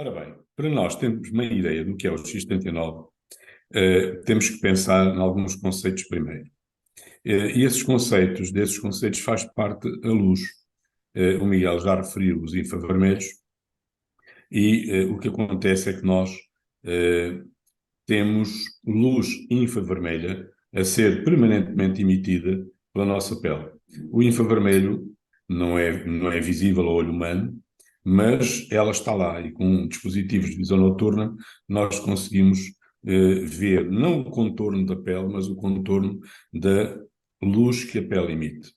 Ora bem, para nós termos uma ideia do que é o X79, temos que pensar em alguns conceitos primeiro. E desses conceitos faz parte a luz. O Miguel já referiu os infravermelhos e o que acontece é que nós eh, temos luz infravermelha a ser permanentemente emitida pela nossa pele. O infravermelho não é visível ao olho humano, mas ela está lá e com dispositivos de visão noturna nós conseguimos ver não o contorno da pele, mas o contorno da luz que a pele emite.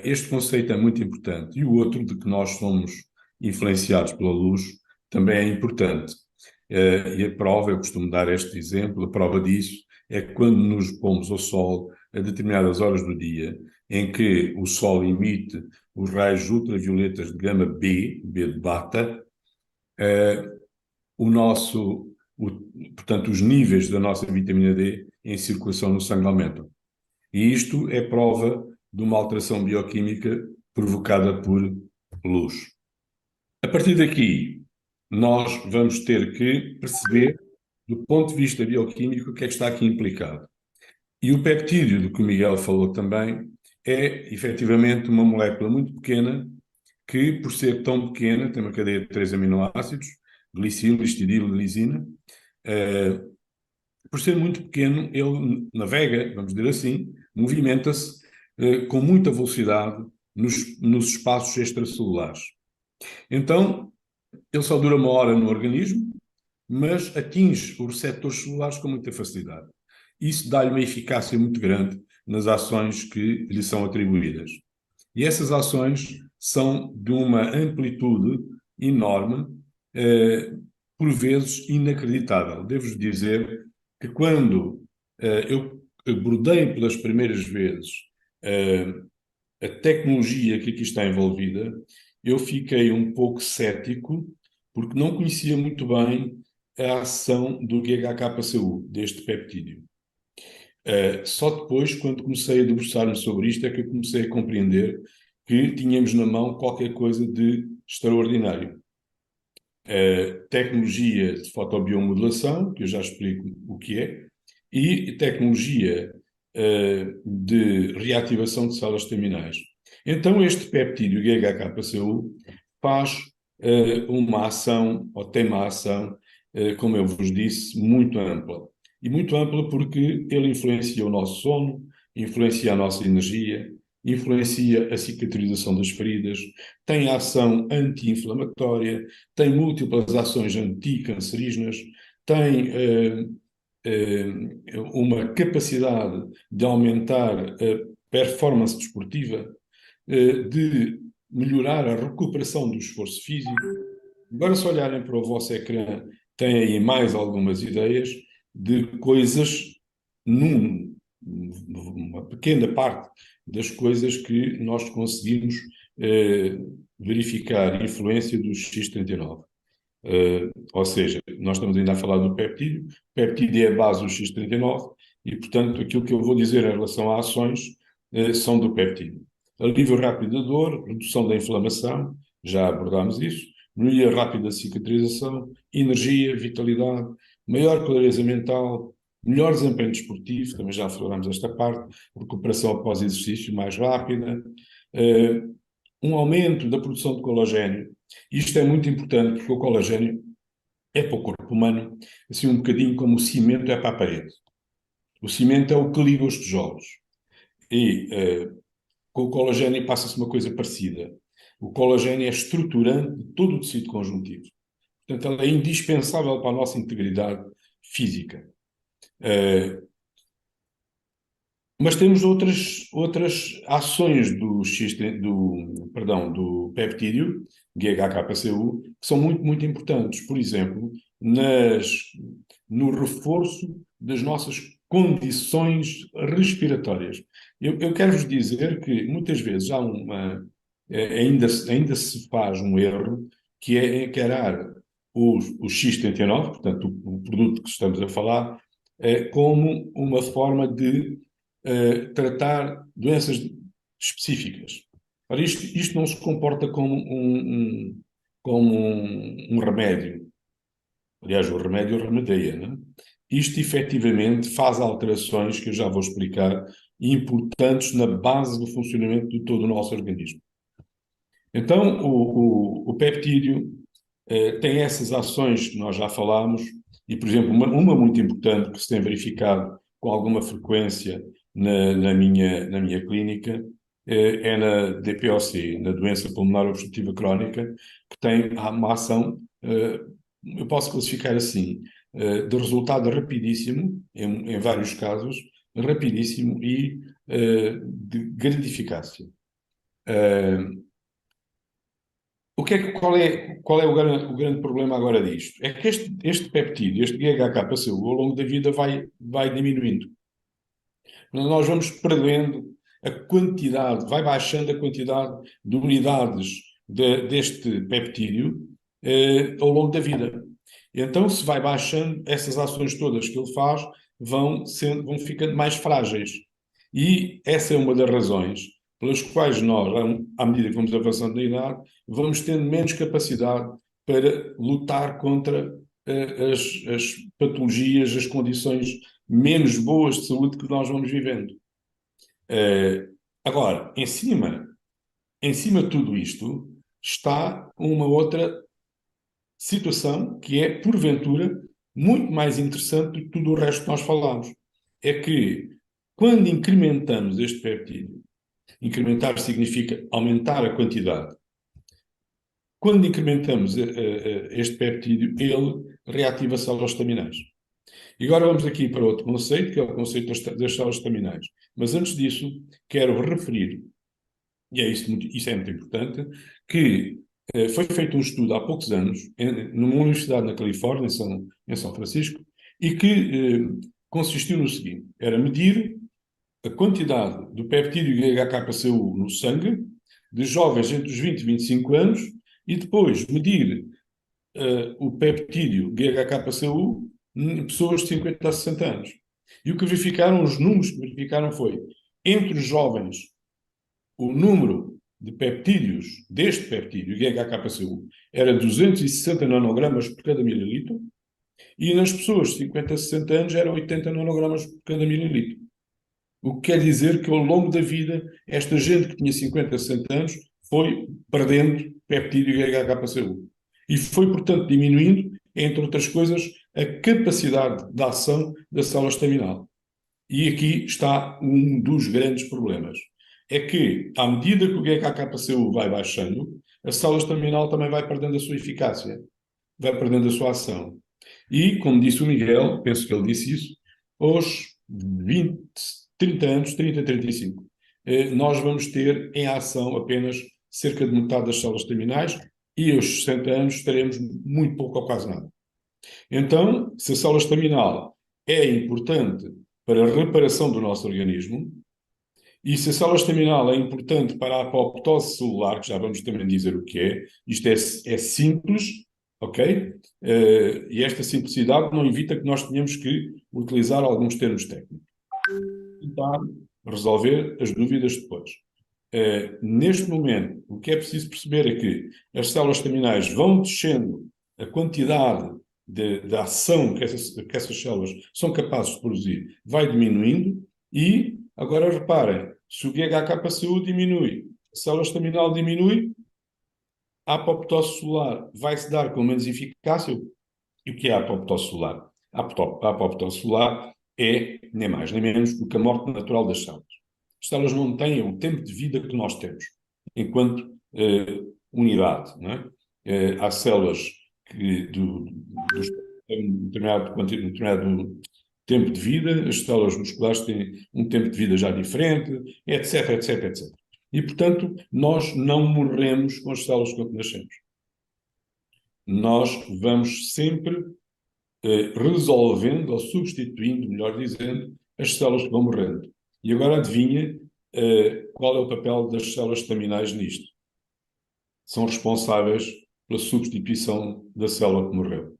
Este conceito é muito importante. E o outro, de que nós somos influenciados pela luz, também é importante. E a prova, eu costumo dar este exemplo, a prova disso é que quando nos pomos ao sol a determinadas horas do dia, em que o sol emite os raios ultravioletas de gama B, B de bata, o nosso, portanto, os níveis da nossa vitamina D em circulação no sangue aumentam. E isto é prova de uma alteração bioquímica provocada por luz. A partir daqui, nós vamos ter que perceber, do ponto de vista bioquímico, o que é que está aqui implicado. E o peptídeo, do que o Miguel falou também, é efetivamente uma molécula muito pequena que, por ser tão pequena, tem uma cadeia de 3 aminoácidos, glicil, histidilo, lisina. Por ser muito pequeno, ele navega, vamos dizer assim, movimenta-se com muita velocidade nos espaços extracelulares. Então, ele só dura uma hora no organismo, mas atinge os receptores celulares com muita facilidade. Isso dá-lhe uma eficácia muito grande nas ações que lhe são atribuídas. E essas ações são de uma amplitude enorme, por vezes inacreditável. Devo-vos dizer que quando eu abordei pelas primeiras vezes a tecnologia que aqui está envolvida, eu fiquei um pouco cético, porque não conhecia muito bem a ação do GHK-Cu, deste peptídeo. Só depois, quando comecei a debruçar-me sobre isto, é que eu comecei a compreender que tínhamos na mão qualquer coisa de extraordinário. Tecnologia de fotobiomodulação, que eu já explico o que é, e tecnologia de reativação de células estaminais. Então, este peptídeo GHK-Cu faz uma ação, ou tem uma ação, como eu vos disse, muito ampla. E muito ampla porque ele influencia o nosso sono, influencia a nossa energia, influencia a cicatrização das feridas, tem ação anti-inflamatória, tem múltiplas ações anticancerígenas, tem uma capacidade de aumentar a performance desportiva, de melhorar a recuperação do esforço físico. Agora, se olharem para o vosso ecrã, tem aí mais algumas ideias de coisas, numa pequena parte das coisas que nós conseguimos verificar a influência do X39. Ou seja, nós estamos ainda a falar do peptídeo. O peptídeo é a base do X39 e, portanto, aquilo que eu vou dizer em relação a ações são do peptídeo. Alívio rápido da dor, redução da inflamação, já abordámos isso, melhoria rápida da cicatrização, energia, vitalidade, maior clareza mental, melhor desempenho desportivo, também já falámos esta parte, recuperação após exercício mais rápida, um aumento da produção de colagênio. Isto é muito importante porque o colagênio é para o corpo humano, assim um bocadinho como o cimento é para a parede. O cimento é o que liga os tijolos. E com o colagênio passa-se uma coisa parecida. O colagênio é estruturante de todo o tecido conjuntivo. Portanto, ela é indispensável para a nossa integridade física. Mas temos outras ações do peptídeo, GHK-Cu, que são muito, muito importantes. Por exemplo, no reforço das nossas condições respiratórias. Eu quero-vos dizer que muitas vezes ainda se faz um erro, que é encarar o X39, portanto, o produto que estamos a falar, como uma forma de tratar doenças específicas. Ora, isto não se comporta como um remédio. Aliás, o remédio remedeia, não é? Isto efetivamente faz alterações que eu já vou explicar, importantes na base do funcionamento de todo o nosso organismo. Então, o peptídeo tem essas ações que nós já falámos, e, por exemplo, uma muito importante que se tem verificado com alguma frequência na minha clínica é na DPOC, na doença pulmonar obstrutiva crónica, que tem uma ação, eu posso classificar assim, de resultado rapidíssimo, em vários casos, rapidíssimo e de grande eficácia. Qual é o grande problema agora disto? É que este peptídeo, este GHK-PCU, ao longo da vida vai diminuindo. Nós vamos perdendo a quantidade, vai baixando a quantidade de unidades deste peptídeo ao longo da vida. Então, se vai baixando, essas ações todas que ele faz vão ficando mais frágeis. E essa é uma das razões pelas quais nós, à medida que vamos avançando na idade, vamos tendo menos capacidade para lutar contra as patologias, as condições menos boas de saúde que nós vamos vivendo. Agora, em cima de tudo isto, está uma outra situação que é, porventura, muito mais interessante do que tudo o resto que nós falamos. É que, quando incrementamos este peptídeo, incrementar significa aumentar a quantidade. Quando incrementamos este peptídeo, ele reativa células estaminais. E agora vamos aqui para outro conceito, que é o conceito das células estaminais. Mas antes disso, quero referir, e isso é muito importante, que foi feito um estudo há poucos anos, numa universidade na Califórnia, em São Francisco, e que consistiu no seguinte: era medir a quantidade do peptídeo GHK-PCU no sangue de jovens entre os 20 e 25 anos e depois medir o peptídeo GHK-PCU em pessoas de 50 a 60 anos. E o que verificaram, os números que verificaram foi, entre os jovens, o número de peptídeos deste peptídeo, GHK-PCU, era 260 nanogramas por cada mililitro, e nas pessoas de 50 a 60 anos era 80 nanogramas por cada mililitro. O que quer dizer que ao longo da vida, esta gente que tinha 50 a 60 anos foi perdendo peptídeo GHK-PCU. E foi, portanto, diminuindo, entre outras coisas, a capacidade de ação da célula estaminal. E aqui está um dos grandes problemas. É que, à medida que o GHK-PCU vai baixando, a célula estaminal também vai perdendo a sua eficácia, vai perdendo a sua ação. E, como disse o Miguel, penso que ele disse isso, aos 20, 30 anos, 30, 35, nós vamos ter em ação apenas cerca de metade das células estaminais e aos 60 anos teremos muito pouco ou quase nada. Então, se a célula estaminal é importante para a reparação do nosso organismo, e se a célula estaminal é importante para a apoptose celular, que já vamos também dizer o que é, isto é simples, ok? E esta simplicidade não evita que nós tenhamos que utilizar alguns termos técnicos. Tentar resolver as dúvidas depois. Neste momento, o que é preciso perceber é que as células estaminais vão descendo, a quantidade de ação que essas células são capazes de produzir vai diminuindo e, agora reparem, se o GHK-PCU diminui, a célula estaminal diminui, a apoptose celular vai se dar com menos eficácia. E o que é a apoptose celular? A apoptose celular é nem mais nem menos do que a morte natural das células. As células não têm o tempo de vida que nós temos, enquanto unidade. Não é? Há células que têm um determinado tempo de vida, as células musculares têm um tempo de vida já diferente, etc, etc, etc. E, portanto, nós não morremos com as células quando nascemos. Nós vamos sempre resolvendo ou substituindo, melhor dizendo, as células que vão morrendo. E agora adivinha qual é o papel das células estaminais nisto? São responsáveis pela substituição da célula que morreu.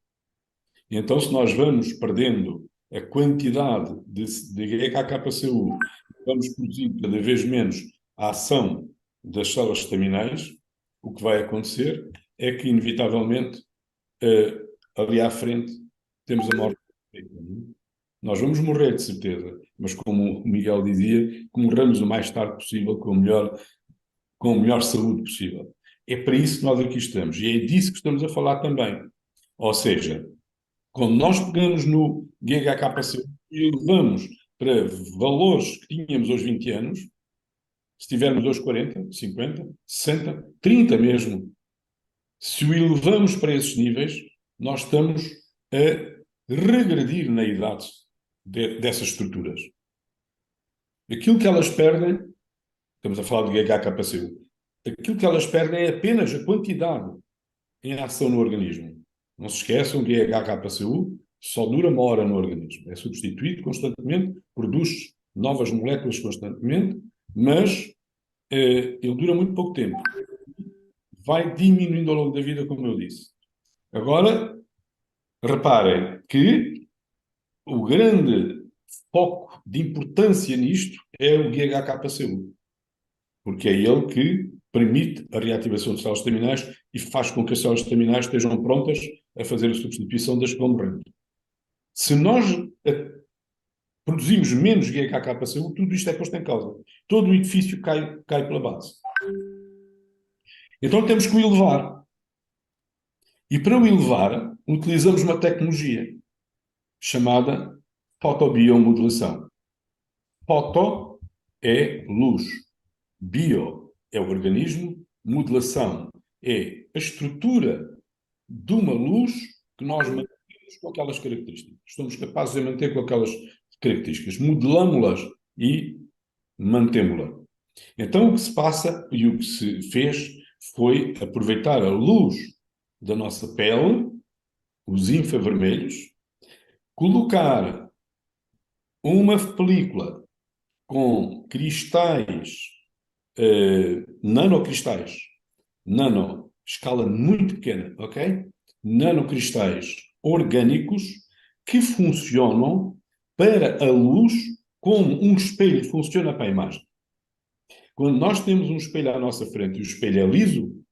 E então, se nós vamos perdendo a quantidade de GHK-PCU, vamos produzindo cada vez menos a ação das células estaminais, o que vai acontecer é que, inevitavelmente, ali à frente, temos a morte. Nós vamos morrer, de certeza, mas como o Miguel dizia, que morramos o mais tarde possível, com a melhor saúde possível. É para isso que nós aqui estamos, e é disso que estamos a falar também. Ou seja, quando nós pegamos no GHKC e levamos para valores que tínhamos aos 20 anos, se tivermos aos 40, 50, 60, 30 mesmo, se o elevamos para esses níveis, nós estamos a regredir na idade dessas estruturas. Aquilo que elas perdem, estamos a falar de GHKCU, aquilo que elas perdem é apenas a quantidade em ação no organismo. Não se esqueçam que a HKCU só dura uma hora no organismo. É substituído constantemente, produz novas moléculas constantemente, mas ele dura muito pouco tempo. Vai diminuindo ao longo da vida, como eu disse. Agora, reparem que o grande foco de importância nisto é o GHKCU, porque é ele que permite a reativação de células estaminais e faz com que as células estaminais estejam prontas a fazer a substituição das que vão morrendo. Se nós produzimos menos GHKCU, tudo isto é posto em causa. Todo o edifício cai pela base. Então temos que o elevar. E para o elevar, utilizamos uma tecnologia chamada fotobiomodulação. Foto é luz, bio é o organismo, modulação é a estrutura de uma luz que nós mantemos com aquelas características. Estamos capazes de manter com aquelas características, modelamos-las e mantemos-las. Então o que se passa e o que se fez foi aproveitar a luz da nossa pele, os infravermelhos, colocar uma película com cristais, nanocristais, escala muito pequena, ok? Nanocristais orgânicos que funcionam para a luz como um espelho funciona para a imagem. Quando nós temos um espelho à nossa frente e o espelho é liso,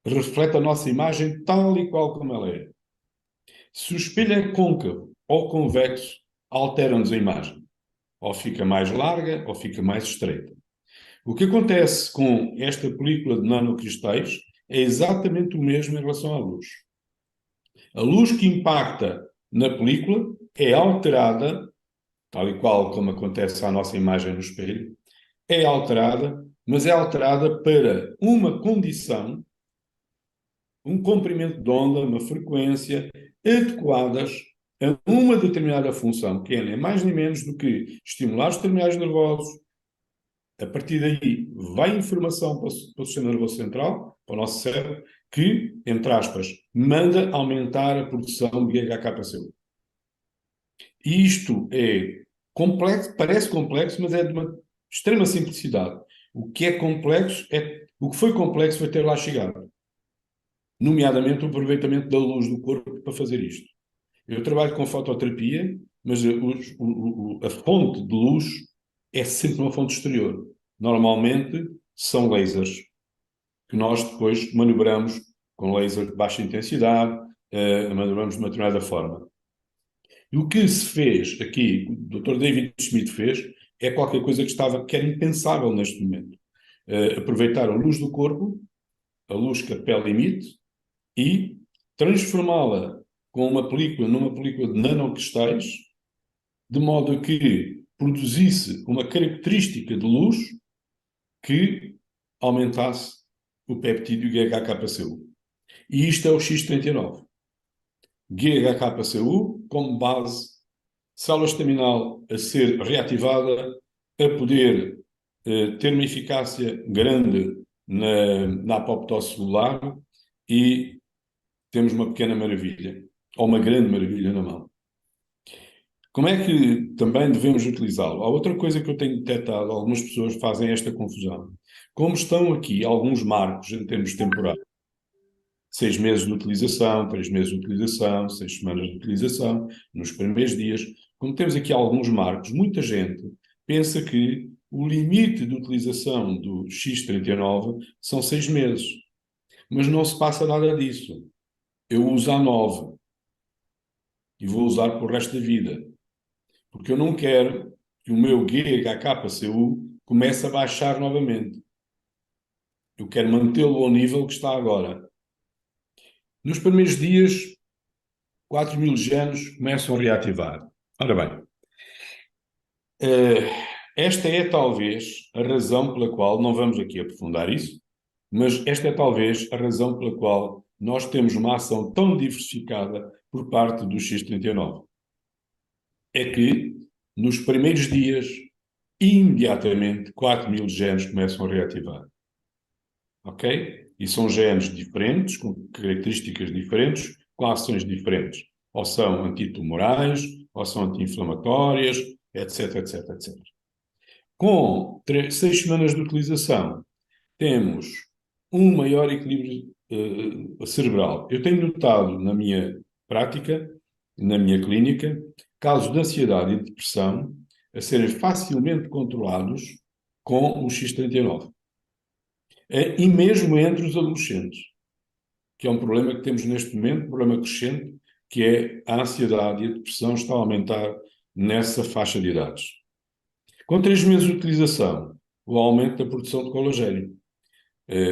reflete a nossa imagem tal e qual como ela é. Se o espelho é côncavo ou convexo, altera-nos a imagem. Ou fica mais larga ou fica mais estreita. O que acontece com esta película de nanocristais é exatamente o mesmo em relação à luz. A luz que impacta na película é alterada, tal e qual como acontece à nossa imagem no espelho, é alterada, mas é alterada para uma condição, um comprimento de onda, uma frequência adequadas a uma determinada função, que é nem mais nem menos do que estimular os terminais nervosos. A partir daí, vai informação para o sistema nervoso central, para o nosso cérebro, que, entre aspas, manda aumentar a produção de GHKCU. E isto é complexo, parece complexo, mas é de uma extrema simplicidade. O que é complexo o que foi complexo foi ter lá chegado. Nomeadamente o aproveitamento da luz do corpo para fazer isto. Eu trabalho com fototerapia, mas a fonte de luz é sempre uma fonte exterior. Normalmente são lasers, que nós depois manobramos com laser de baixa intensidade, manobramos de uma determinada forma. E o que se fez aqui, o Dr. David Schmidt fez, é qualquer coisa que era impensável neste momento. Aproveitar a luz do corpo, a luz que a pele emite, e transformá-la com uma película numa película de nanocristais, de modo que produzisse uma característica de luz que aumentasse o peptídeo GHKCU. E isto é o X39. GHKCU como base, célula estaminal a ser reativada, a poder ter uma eficácia grande na apoptose celular e temos uma pequena maravilha, ou uma grande maravilha na mão. Como é que também devemos utilizá-lo? Há outra coisa que eu tenho detectado, algumas pessoas fazem esta confusão. Como estão aqui alguns marcos em termos temporais, 6 meses de utilização, 3 meses de utilização, 6 semanas de utilização, nos primeiros dias, como temos aqui alguns marcos, muita gente pensa que o limite de utilização do X39 são 6 meses. Mas não se passa nada disso. Eu uso a 9 e vou usar para o resto da vida. Porque eu não quero que o meu GHKCU comece a baixar novamente. Eu quero mantê-lo ao nível que está agora. Nos primeiros dias, 4.000 genes começam a reativar. Ora bem, esta é talvez a razão pela qual, não vamos aqui aprofundar isso, mas esta é talvez a razão pela qual nós temos uma ação tão diversificada por parte do X39. É que, nos primeiros dias, imediatamente, 4.000 genes começam a reativar. Ok? E são genes diferentes, com características diferentes, com ações diferentes. Ou são antitumorais, ou são anti-inflamatórias, etc, etc, etc. Com 6 semanas de utilização, temos um maior equilíbrio cerebral. Eu tenho notado na minha prática, na minha clínica, casos de ansiedade e depressão a serem facilmente controlados com o X39. E mesmo entre os adolescentes, que é um problema que temos neste momento, um problema crescente, que é a ansiedade e a depressão está a aumentar nessa faixa de idades. Com 3 meses de utilização, o aumento da produção de colagênio.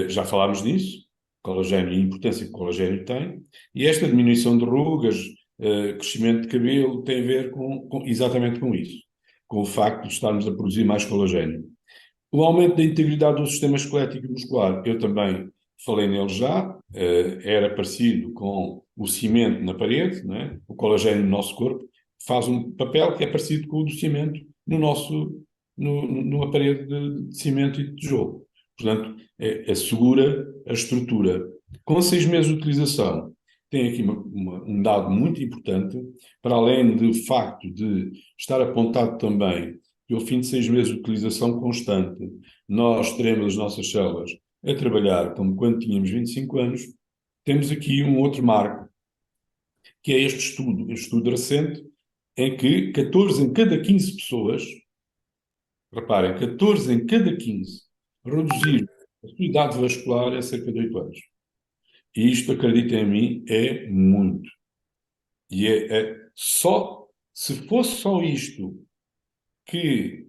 Já falámos disso, colagênio e a importância que o colagênio tem, e esta diminuição de rugas, crescimento de cabelo, tem a ver exatamente com isso, com o facto de estarmos a produzir mais colagênio. O aumento da integridade do sistema esquelético e muscular, eu também falei nele já, era parecido com o cimento na parede, não é? O colagênio no nosso corpo faz um papel que é parecido com o do cimento numa parede de cimento e de tijolo. Portanto, assegura a estrutura. Com 6 meses de utilização, tem aqui um dado muito importante, para além do facto de estar apontado também que ao fim de 6 meses de utilização constante, nós teremos as nossas células a trabalhar como quando tínhamos 25 anos, temos aqui um outro marco, que é este estudo recente, em que 14 em cada 15 pessoas, reparem, 14 em cada 15 reduzir a sua idade vascular a cerca de 8 anos. E isto, acreditem em mim, é muito. E só, se fosse só isto que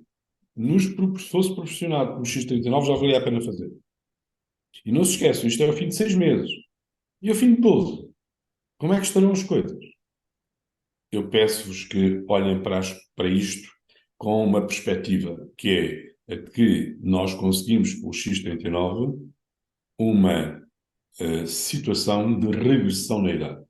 fosse proporcionado pelo X39, já valia a pena fazer. E não se esqueçam, isto é ao fim de 6 meses. E ao fim de 12, como é que estarão as coisas? Eu peço-vos que olhem para isto com uma perspectiva, que é a de que nós conseguimos, com o X39, uma situação de regressão na idade.